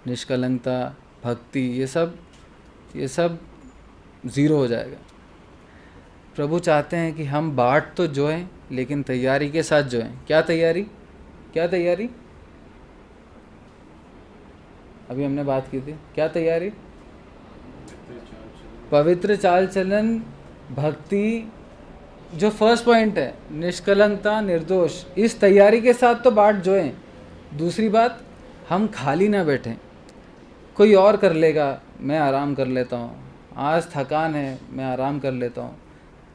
निष्कलंकता, भक्ति, ये सब ज़ीरो हो जाएगा। प्रभु चाहते हैं कि हम बाट तो जोएं, लेकिन तैयारी के साथ जोएं। क्या तैयारी? अभी हमने बात की थी, क्या तैयारी? पवित्र चाल चलन, भक्ति, जो फर्स्ट पॉइंट है, निष्कलंकता, निर्दोष, इस तैयारी के साथ तो बाट जोएं। दूसरी बात, हम खाली ना बैठें, कोई और कर लेगा, मैं आराम कर लेता हूँ, आज थकान है मैं आराम कर लेता हूँ।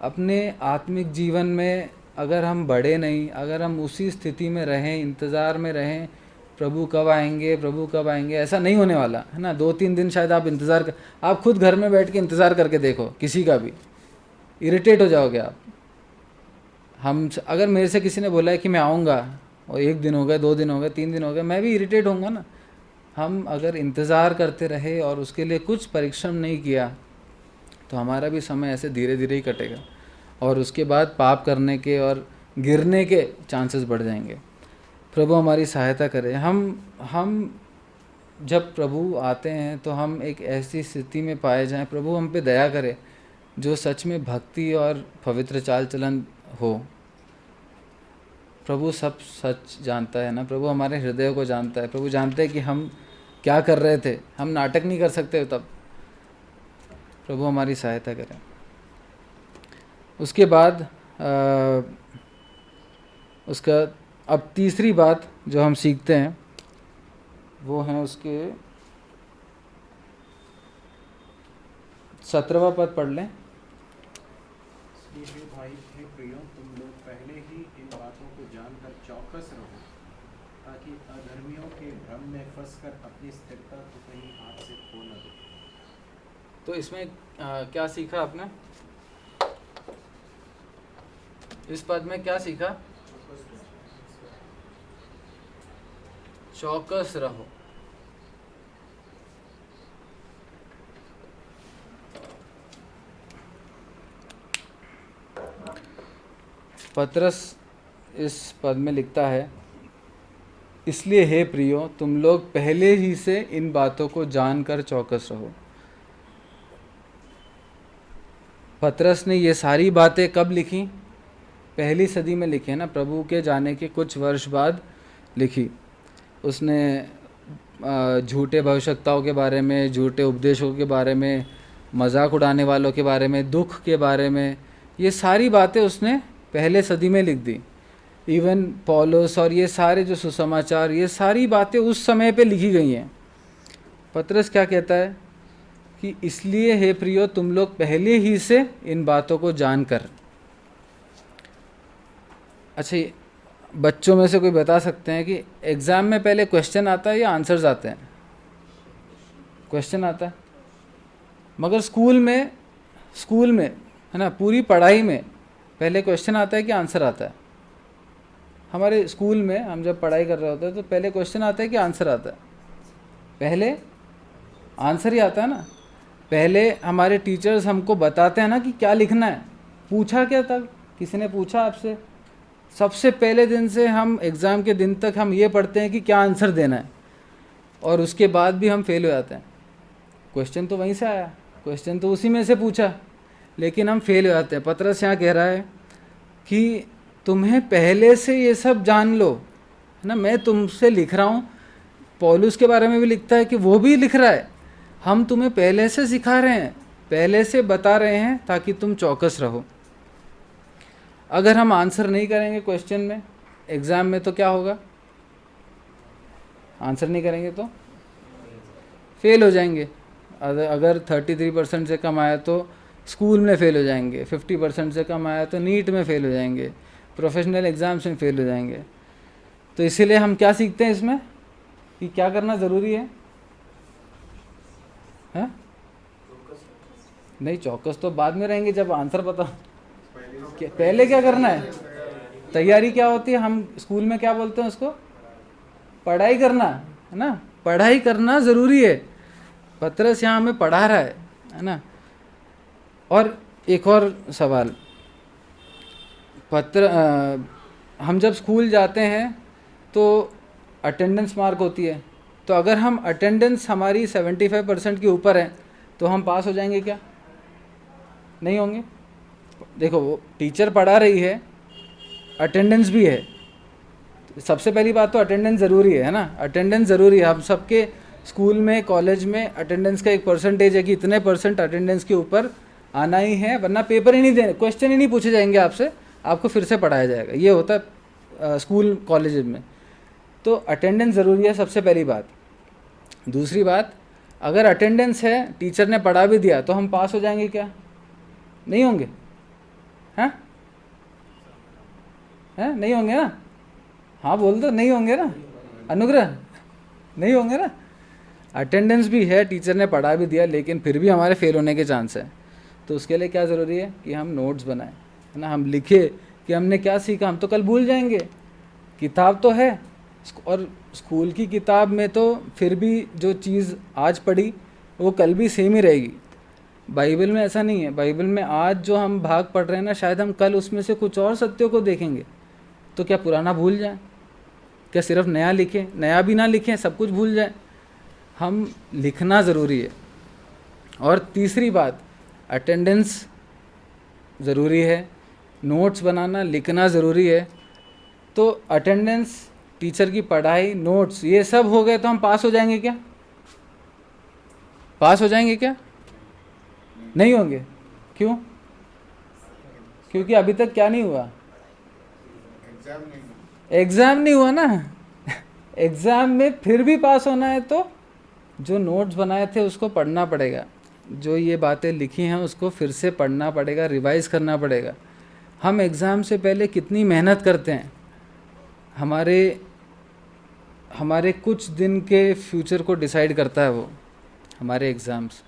अपने आत्मिक जीवन में अगर हम बढ़े नहीं, अगर हम उसी स्थिति में रहें, इंतज़ार में रहें, प्रभु कब आएंगे, प्रभु कब आएंगे, ऐसा नहीं होने वाला है ना। 2-3 दिन शायद आप इंतज़ार कर, आप खुद घर में बैठ के इंतज़ार करके देखो, किसी का भी इरिटेट हो जाओगे आप। अगर मेरे से किसी ने बोला है कि मैं आऊँगा और 1 दिन हो गए, 2 दिन हो गए, 3 दिन हो गए, मैं भी इरिटेट होऊंगा ना। हम अगर इंतज़ार करते रहे और उसके लिए कुछ परिश्रम नहीं किया तो हमारा भी समय ऐसे धीरे धीरे ही कटेगा और उसके बाद पाप करने के और गिरने के चांसेस बढ़ जाएंगे। प्रभु हमारी सहायता करे। हम जब प्रभु आते हैं तो हम एक ऐसी स्थिति में पाए जाएं, प्रभु हम पे दया करे, जो सच में भक्ति और पवित्र चाल चलन हो। प्रभु सब सच जानता है ना, प्रभु हमारे हृदय को जानता है। प्रभु जानते हैं कि हम क्या कर रहे थे, हम नाटक नहीं कर सकते तब। प्रभु हमारी सहायता करें। उसके बाद उसका अब तीसरी बात जो हम सीखते हैं वो है उसके 17वां पद पढ़ लें। इसलिए भाई हे प्रियो, तुम लोग पहले ही इन बातों को जानकर चौकस रहो, ताकि अधर्मियों के भ्रम में फंसकर अपनी स्थिरता को कहीं हाथ से खो न दो। तो इसमें क्या सीखा आपने? इस पद में क्या सीखा? चौकस रहो। पतरस इस पद में लिखता है, इसलिए हे प्रियो, तुम लोग पहले ही से इन बातों को जानकर चौकस रहो। पतरस ने ये सारी बातें कब लिखी? पहली सदी में लिखी है ना, प्रभु के जाने के कुछ वर्ष बाद लिखी। उसने झूठे भविष्यवक्ताओं के बारे में, झूठे उपदेशों के बारे में, मजाक उड़ाने वालों के बारे में, दुख के बारे में, ये सारी बातें उसने पहले सदी में लिख दी। इवन पौलुस और ये सारे जो सुसमाचार, ये सारी बातें उस समय पे लिखी गई हैं। पतरस क्या कहता है कि इसलिए हे प्रियो, तुम लोग पहले ही से इन बातों को जानकर। अच्छा, बच्चों में से कोई बता सकते हैं कि एग्ज़ाम में पहले क्वेश्चन आता है या आंसर्स आते हैं? क्वेश्चन आता है, मगर स्कूल में है ना, पूरी पढ़ाई में पहले क्वेश्चन आता है कि आंसर आता है? हमारे स्कूल में हम जब पढ़ाई कर रहे होते हैं तो पहले क्वेश्चन आता है कि आंसर आता है? पहले आंसर ही आता है ना। पहले हमारे टीचर्स हमको बताते हैं ना कि क्या लिखना है। पूछा क्या था? किसी ने पूछा आपसे? सबसे पहले दिन से हम एग्ज़ाम के दिन तक हम ये पढ़ते हैं कि क्या आंसर देना है, और उसके बाद भी हम फेल हो जाते हैं। क्वेश्चन तो वहीं से आया, क्वेश्चन तो उसी में से पूछा, लेकिन हम फेल हो जाते हैं। पतरस यहाँ कह रहा है कि तुम्हें पहले से ये सब जान लो, है ना। मैं तुमसे लिख रहा हूँ, पौलुस के बारे में भी लिखता है कि वो भी लिख रहा है। हम तुम्हें पहले से सिखा रहे हैं, पहले से बता रहे हैं, ताकि तुम चौकस रहो। अगर हम आंसर नहीं करेंगे क्वेश्चन में, एग्ज़ाम में, तो क्या होगा? आंसर नहीं करेंगे तो फेल हो जाएंगे। अगर 33% से कम आया तो स्कूल में फेल हो जाएंगे, 50% से कम आया तो नीट में फेल हो जाएंगे, प्रोफेशनल एग्ज़ाम्स में फेल हो जाएंगे। तो इसीलिए हम क्या सीखते हैं इसमें कि क्या करना ज़रूरी है? नहीं, चौकस तो बाद में रहेंगे जब आंसर पता। पहले क्या करना है? तैयारी क्या होती है? हम स्कूल में क्या बोलते हैं उसको? पढ़ाई करना, है ना। पढ़ाई करना ज़रूरी है। पतरस यहाँ हमें पढ़ा रहा है ना। और एक और सवाल, हम जब स्कूल जाते हैं तो अटेंडेंस मार्क होती है। तो अगर हम अटेंडेंस हमारी 75% के ऊपर है तो हम पास हो जाएंगे क्या? नहीं होंगे। देखो, वो टीचर पढ़ा रही है, अटेंडेंस भी है। सबसे पहली बात तो अटेंडेंस ज़रूरी है ना। अटेंडेंस ज़रूरी है। हम सबके स्कूल में, कॉलेज में अटेंडेंस का एक परसेंटेज है कि इतने % अटेंडेंस के ऊपर आना ही है, वरना पेपर ही नहीं देने, क्वेश्चन ही नहीं पूछे जाएंगे आपसे, आपको फिर से पढ़ाया जाएगा। ये होता है स्कूल कॉलेज में। तो अटेंडेंस ज़रूरी है, सबसे पहली बात। दूसरी बात, अगर अटेंडेंस है, टीचर ने पढ़ा भी दिया, तो हम पास हो जाएंगे क्या? नहीं होंगे। हैं? नहीं होंगे ना। हाँ बोल दो, नहीं होंगे ना। अनुग्रह नहीं होंगे ना। अटेंडेंस भी है, टीचर ने पढ़ा भी दिया, लेकिन फिर भी हमारे फेल होने के चांस है। तो उसके लिए क्या ज़रूरी है कि हम नोट्स बनाएं, है ना, हम लिखे कि हमने क्या सीखा। हम तो कल भूल जाएंगे, किताब तो है, और स्कूल की किताब में तो फिर भी जो चीज़ आज पढ़ी वो कल भी सेम ही रहेगी। बाइबल में ऐसा नहीं है। बाइबल में आज जो हम भाग पढ़ रहे हैं ना, शायद हम कल उसमें से कुछ और सत्यों को देखेंगे। तो क्या पुराना भूल जाए? क्या सिर्फ नया लिखें? नया भी ना लिखें, सब कुछ भूल जाए? हम लिखना ज़रूरी है। और तीसरी बात, अटेंडेंस ज़रूरी है, नोट्स बनाना, लिखना ज़रूरी है। तो अटेंडेंस, टीचर की पढ़ाई, नोट्स, ये सब हो गए तो हम पास हो जाएंगे क्या? पास हो जाएंगे क्या? नहीं होंगे। क्यों? क्योंकि अभी तक क्या नहीं हुआ? एग्ज़ाम नहीं हुआ ना। एग्ज़ाम में फिर भी पास होना है तो जो नोट्स बनाए थे उसको पढ़ना पड़ेगा, जो ये बातें लिखी हैं उसको फिर से पढ़ना पड़ेगा, रिवाइज़ करना पड़ेगा। हम एग्ज़ाम से पहले कितनी मेहनत करते हैं, हमारे कुछ दिन के फ्यूचर को डिसाइड करता है वो, हमारे एग्ज़ाम्स।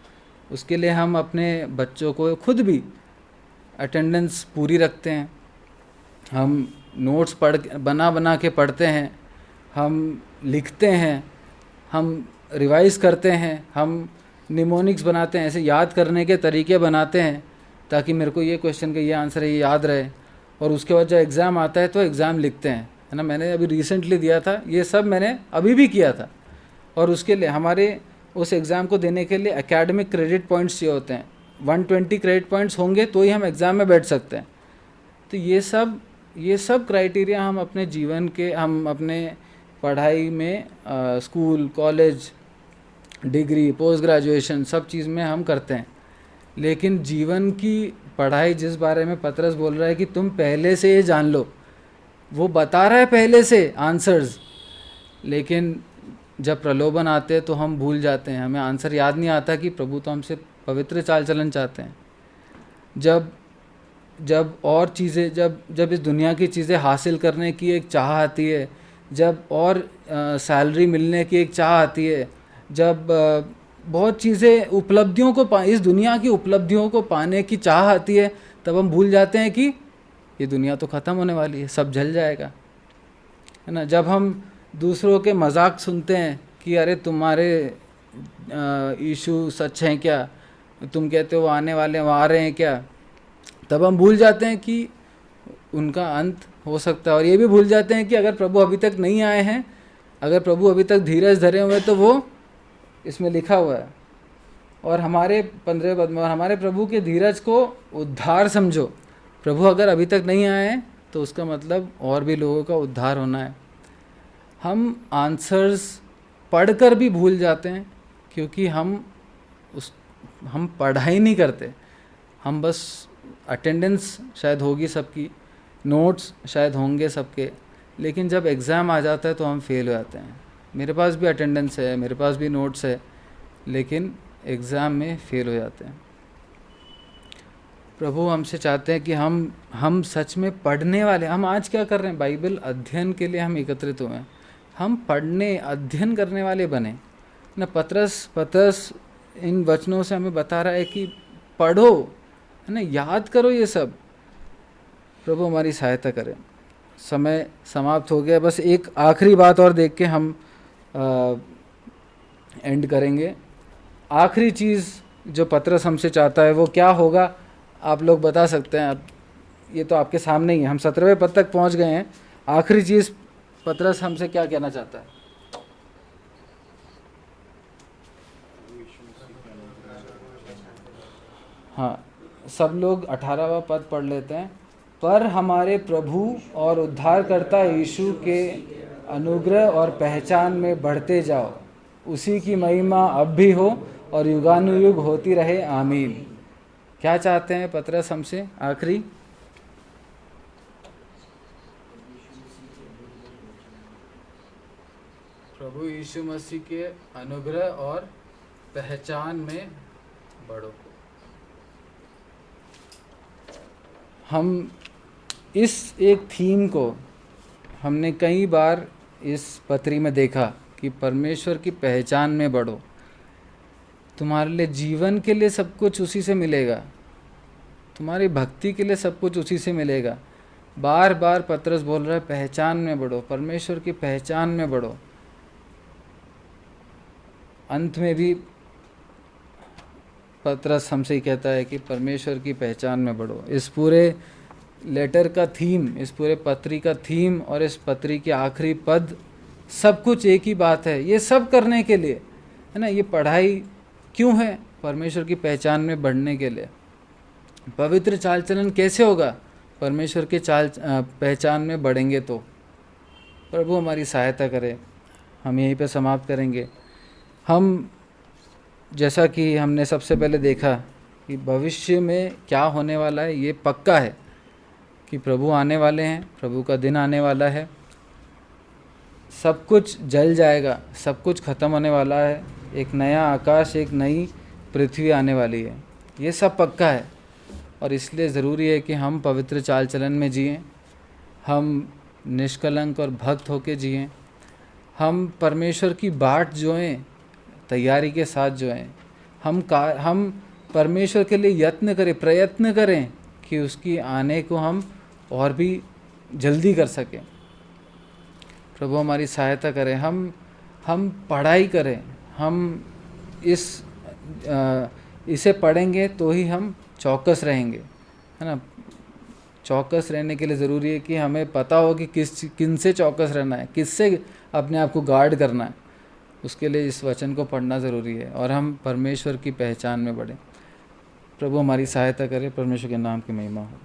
उसके लिए हम अपने बच्चों को खुद भी अटेंडेंस पूरी रखते हैं, हम नोट्स बना के पढ़ते हैं, हम लिखते हैं, हम रिवाइज़ करते हैं, हम निमोनिक्स बनाते हैं, ऐसे याद करने के तरीके बनाते हैं ताकि मेरे को ये क्वेश्चन का ये आंसर है, ये याद रहे। और उसके बाद जब एग्ज़ाम आता है तो एग्ज़ाम लिखते हैं, है ना। मैंने अभी रिसेंटली दिया था, ये सब मैंने अभी भी किया था। और उसके लिए हमारे उस एग्ज़ाम को देने के लिए एकेडमिक क्रेडिट पॉइंट्स चाहिए होते हैं। 120 क्रेडिट पॉइंट्स होंगे तो ही हम एग्ज़ाम में बैठ सकते हैं। तो ये सब क्राइटेरिया हम अपने जीवन के, हम अपने पढ़ाई में, school, college, degree, post graduation, सब चीज़ में हम करते हैं। लेकिन जीवन की पढ़ाई जिस बारे में पतरस बोल रहा है कि तुम पहले से ये जान लो, वो बता रहा है पहले से आंसर्स, लेकिन जब प्रलोभन आते हैं तो हम भूल जाते हैं, हमें आंसर याद नहीं आता कि प्रभु तो हमसे पवित्र चाल चलन चाहते हैं। जब और चीज़ें, जब इस दुनिया की चीज़ें हासिल करने की एक चाह आती है, जब और सैलरी मिलने की एक चाह आती है, जब बहुत चीज़ें, उपलब्धियों को इस दुनिया की उपलब्धियों को पाने की चाह आती है, तब हम भूल जाते हैं कि ये दुनिया तो ख़त्म होने वाली है, सब जल जाएगा, है ना। जब हम दूसरों के मजाक सुनते हैं कि अरे तुम्हारे यीशु सच हैं क्या, तुम कहते हो वो आने वाले, वो आ रहे हैं क्या, तब हम भूल जाते हैं कि उनका अंत हो सकता है। और ये भी भूल जाते हैं कि अगर प्रभु अभी तक नहीं आए हैं, अगर प्रभु अभी तक धीरज धरे हुए, तो वो इसमें लिखा हुआ है। और हमारे 15 पद में, और हमारे प्रभु के धीरज को उद्धार समझो। प्रभु अगर अभी तक नहीं आए हैं तो उसका मतलब और भी लोगों का उद्धार होना है। हम आंसर्स पढ़कर भी भूल जाते हैं क्योंकि हम पढ़ाई नहीं करते, हम बस अटेंडेंस शायद होगी सबकी, नोट्स शायद होंगे सबके, लेकिन जब एग्ज़ाम आ जाता है तो हम फेल हो जाते हैं। मेरे पास भी अटेंडेंस है, मेरे पास भी नोट्स है, लेकिन एग्ज़ाम में फेल हो जाते हैं। प्रभु हमसे चाहते हैं कि हम सच में पढ़ने वाले, हम आज क्या कर रहे हैं, बाइबल अध्ययन के लिए हम एकत्रित हुए हैं, हम पढ़ने, अध्ययन करने वाले बने ना। पतरस इन वचनों से हमें बता रहा है कि पढ़ो, है ना, याद करो ये सब। प्रभु हमारी सहायता करें। समय समाप्त हो गया, बस एक आखिरी बात और देख के हम एंड करेंगे। आखिरी चीज़ जो पतरस हमसे चाहता है वो क्या होगा, आप लोग बता सकते हैं। अब ये तो आपके सामने ही है, हम 17वें पद तक पहुंच गए हैं। आखिरी चीज़ पतरस हमसे क्या कहना चाहता है? हाँ, सब लोग 18वां पद पढ़ लेते हैं। पर हमारे प्रभु और उद्धारकर्ता यीशु के अनुग्रह और पहचान में बढ़ते जाओ, उसी की महिमा अब भी हो और युगानुयुग होती रहे, आमीन। क्या चाहते हैं पतरस हमसे आखिरी? प्रभु यीशु मसीह के अनुग्रह और पहचान में बढ़ो। हम इस एक थीम को हमने कई बार इस पत्री में देखा कि परमेश्वर की पहचान में बढ़ो। तुम्हारे लिए जीवन के लिए सब कुछ उसी से मिलेगा, तुम्हारी भक्ति के लिए सब कुछ उसी से मिलेगा। बार बार पतरस बोल रहा है पहचान में बढ़ो, परमेश्वर की पहचान में बढ़ो। अंत में भी पतरस हमसे ही कहता है कि परमेश्वर की पहचान में बढ़ो। इस पूरे लेटर का थीम, इस पूरे पत्री का थीम और इस पत्री के आखिरी पद सब कुछ एक ही बात है। ये सब करने के लिए है ना, ये पढ़ाई क्यों है? परमेश्वर की पहचान में बढ़ने के लिए। पवित्र चाल चलन कैसे होगा? परमेश्वर के पहचान में बढ़ेंगे तो। प्रभु हमारी सहायता करे। हम यहीं पे समाप्त करेंगे। हम जैसा कि हमने सबसे पहले देखा कि भविष्य में क्या होने वाला है, ये पक्का है कि प्रभु आने वाले हैं, प्रभु का दिन आने वाला है, सब कुछ जल जाएगा, सब कुछ ख़त्म होने वाला है, एक नया आकाश, एक नई पृथ्वी आने वाली है, ये सब पक्का है। और इसलिए ज़रूरी है कि हम पवित्र चाल चलन में जिएं, हम निष्कलंक और भक्त होके जिएं, हम परमेश्वर की बाट जोएं, तैयारी के साथ जोएं, हम परमेश्वर के लिए यत्न करें, प्रयत्न करें कि उसकी आने को हम और भी जल्दी कर सकें। प्रभु हमारी सहायता करें। हम पढ़ाई करें, हम इसे पढ़ेंगे तो ही हम चौकस रहेंगे, है ना। चौकस रहने के लिए ज़रूरी है कि हमें पता हो कि किन से चौकस रहना है, किससे अपने आप को गार्ड करना है। उसके लिए इस वचन को पढ़ना ज़रूरी है और हम परमेश्वर की पहचान में बढ़ें। प्रभु हमारी सहायता करें। परमेश्वर के नाम की महिमा हो।